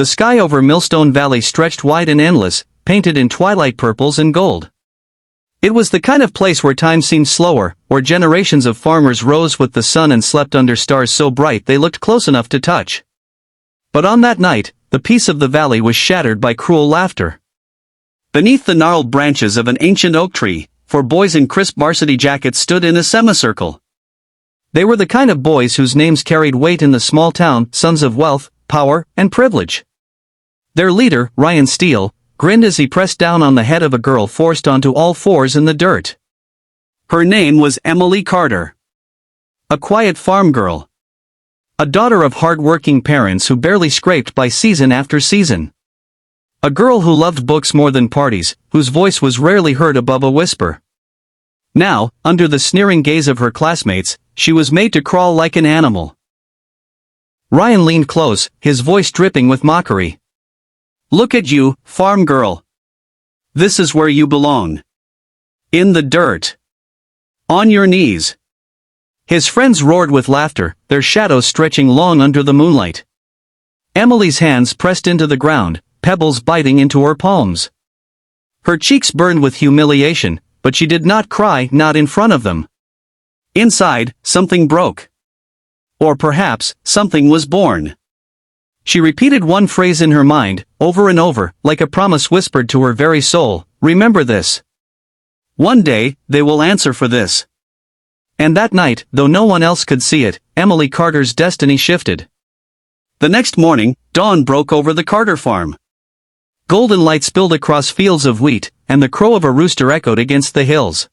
The sky over Millstone Valley stretched wide and endless, painted in twilight purples and gold. It was the kind of place where time seemed slower, where generations of farmers rose with the sun and slept under stars so bright they looked close enough to touch. But on that night, the peace of the valley was shattered by cruel laughter. Beneath the gnarled branches of an ancient oak tree, 4 boys in crisp varsity jackets stood in a semicircle. They were the kind of boys whose names carried weight in the small town, sons of wealth, power, and privilege. Their leader, Ryan Steele, grinned as he pressed down on the head of a girl forced onto all fours in the dirt. Her name was Emily Carter. A quiet farm girl. A daughter of hard-working parents who barely scraped by season after season. A girl who loved books more than parties, whose voice was rarely heard above a whisper. Now, under the sneering gaze of her classmates, she was made to crawl like an animal. Ryan leaned close, his voice dripping with mockery. "Look at you, farm girl. This is where you belong. In the dirt. On your knees." His friends roared with laughter, their shadows stretching long under the moonlight. Emily's hands pressed into the ground, pebbles biting into her palms. Her cheeks burned with humiliation, but she did not cry, not in front of them. Inside, something broke. Or perhaps, something was born. She repeated one phrase in her mind, over and over, like a promise whispered to her very soul, "Remember this. One day, they will answer for this." And that night, though no one else could see it, Emily Carter's destiny shifted. The next morning, dawn broke over the Carter farm. Golden light spilled across fields of wheat, and the crow of a rooster echoed against the hills.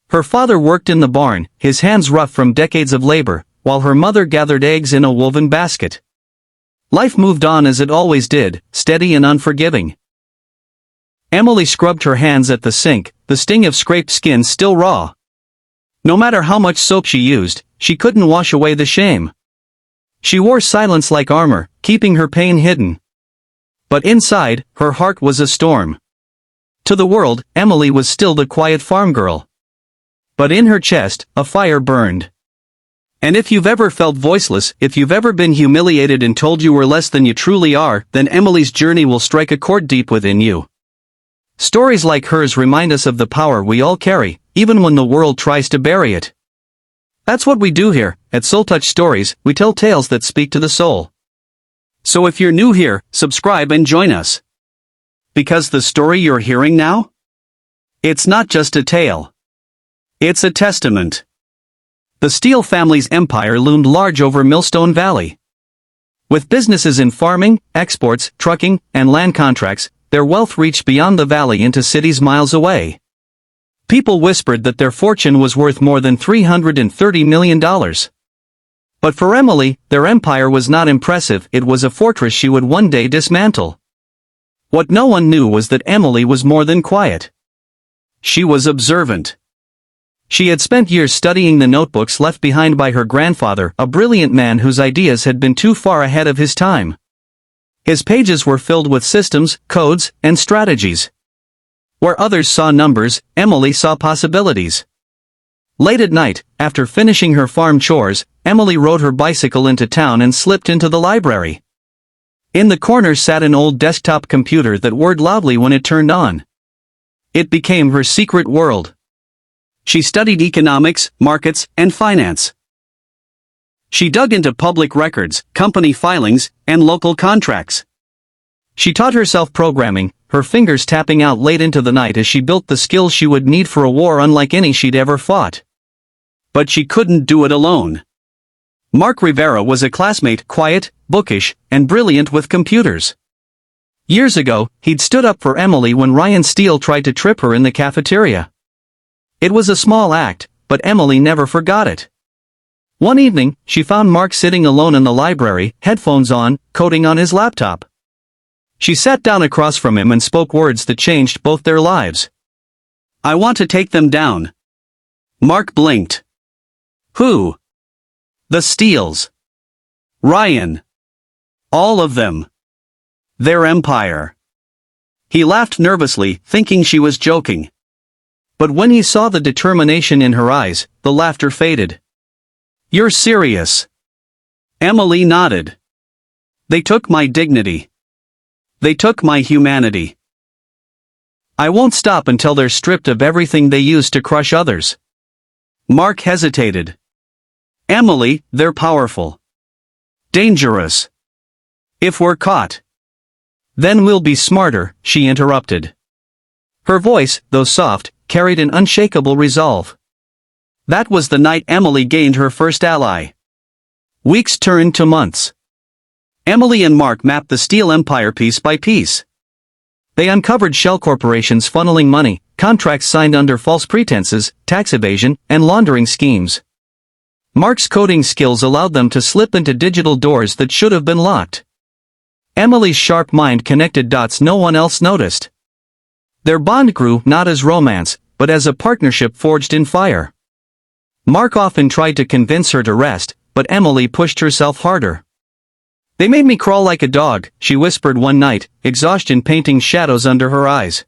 Her father worked in the barn, his hands rough from decades of labor, while her mother gathered eggs in a woven basket. Life moved on as it always did, steady and unforgiving. Emily scrubbed her hands at the sink, the sting of scraped skin still raw. No matter how much soap she used, she couldn't wash away the shame. She wore silence like armor, keeping her pain hidden. But inside, her heart was a storm. To the world, Emily was still the quiet farm girl. But in her chest, a fire burned. And if you've ever felt voiceless, if you've ever been humiliated and told you were less than you truly are, then Emily's journey will strike a chord deep within you. Stories like hers remind us of the power we all carry, even when the world tries to bury it. That's what we do here, at Soul Touch Stories, we tell tales that speak to the soul. So if you're new here, subscribe and join us. Because the story you're hearing now? It's not just a tale. It's a testament. The Steele family's empire loomed large over Millstone Valley. With businesses in farming, exports, trucking, and land contracts, their wealth reached beyond the valley into cities miles away. People whispered that their fortune was worth more than $330 million. But for Emily, their empire was not impressive, it was a fortress she would one day dismantle. What no one knew was that Emily was more than quiet. She was observant. She had spent years studying the notebooks left behind by her grandfather, a brilliant man whose ideas had been too far ahead of his time. His pages were filled with systems, codes, and strategies. Where others saw numbers, Emily saw possibilities. Late at night, after finishing her farm chores, Emily rode her bicycle into town and slipped into the library. In the corner sat an old desktop computer that whirred loudly when it turned on. It became her secret world. She studied economics, markets, and finance. She dug into public records, company filings, and local contracts. She taught herself programming, her fingers tapping out late into the night as she built the skills she would need for a war unlike any she'd ever fought. But she couldn't do it alone. Mark Rivera was a classmate, quiet, bookish, and brilliant with computers. Years ago, he'd stood up for Emily when Ryan Steele tried to trip her in the cafeteria. It was a small act, but Emily never forgot it. One evening, she found Mark sitting alone in the library, headphones on, coding on his laptop. She sat down across from him and spoke words that changed both their lives. "I want to take them down." Mark blinked. "Who?" "The Steeles. Ryan. All of them. Their empire." He laughed nervously, thinking she was joking. But when he saw the determination in her eyes, the laughter faded. "You're serious?" Emily nodded. "They took my dignity. They took my humanity. I won't stop until they're stripped of everything they used to crush others. Mark hesitated. Emily, they're powerful. Dangerous. If we're caught. Then we'll be smarter, she interrupted. Her voice, though soft, carried an unshakable resolve. That was the night Emily gained her first ally. Weeks turned to months. Emily and Mark mapped the Steel Empire piece by piece. They uncovered shell corporations funneling money, contracts signed under false pretenses, tax evasion, and laundering schemes. Mark's coding skills allowed them to slip into digital doors that should have been locked. Emily's sharp mind connected dots no one else noticed. Their bond grew not as romance, but as a partnership forged in fire. Mark often tried to convince her to rest, but Emily pushed herself harder. They made me crawl like a dog, she whispered one night, exhaustion painting shadows under her eyes.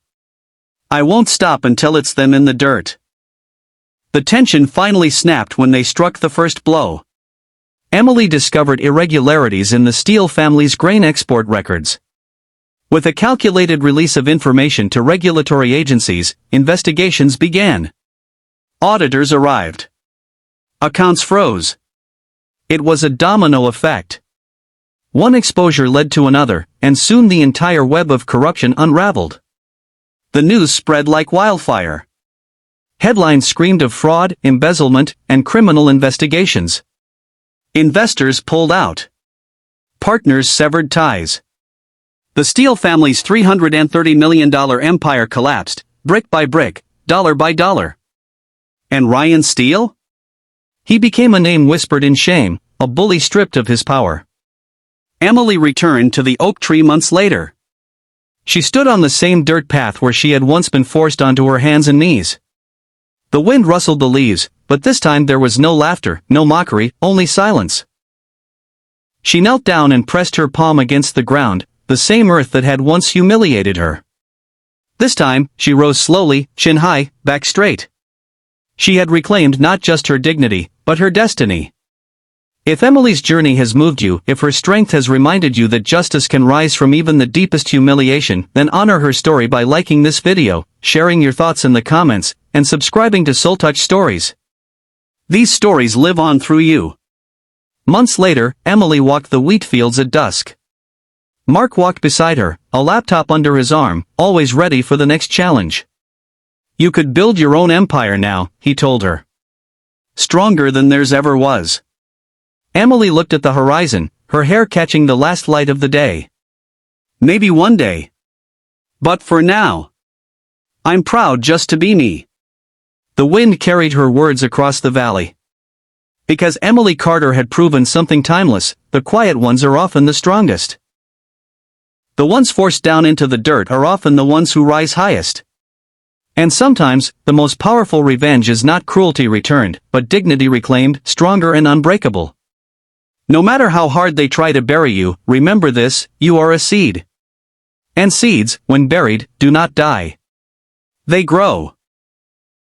I won't stop until it's them in the dirt. The tension finally snapped when they struck the first blow. Emily discovered irregularities in the Steele family's grain export records. With a calculated release of information to regulatory agencies, investigations began. Auditors arrived. Accounts froze. It was a domino effect. One exposure led to another, and soon the entire web of corruption unraveled. The news spread like wildfire. Headlines screamed of fraud, embezzlement, and criminal investigations. Investors pulled out. Partners severed ties. The Steele family's $330 million empire collapsed, brick by brick, dollar by dollar. And Ryan Steele? He became a name whispered in shame, a bully stripped of his power. Emily returned to the oak tree months later. She stood on the same dirt path where she had once been forced onto her hands and knees. The wind rustled the leaves, but this time there was no laughter, no mockery, only silence. She knelt down and pressed her palm against the ground, the same earth that had once humiliated her. This time, she rose slowly, chin high, back straight. She had reclaimed not just her dignity, but her destiny. If Emily's journey has moved you, if her strength has reminded you that justice can rise from even the deepest humiliation, then honor her story by liking this video, sharing your thoughts in the comments, and subscribing to Soul Touch Stories. These stories live on through you. Months later, Emily walked the wheat fields at dusk. Mark walked beside her, a laptop under his arm, always ready for the next challenge. You could build your own empire now, he told her. Stronger than theirs ever was. Emily looked at the horizon, her hair catching the last light of the day. Maybe one day. But for now, I'm proud just to be me. The wind carried her words across the valley. Because Emily Carter had proven something timeless, the quiet ones are often the strongest. The ones forced down into the dirt are often the ones who rise highest. And sometimes, the most powerful revenge is not cruelty returned, but dignity reclaimed, stronger and unbreakable. No matter how hard they try to bury you, remember this, you are a seed. And seeds, when buried, do not die. They grow.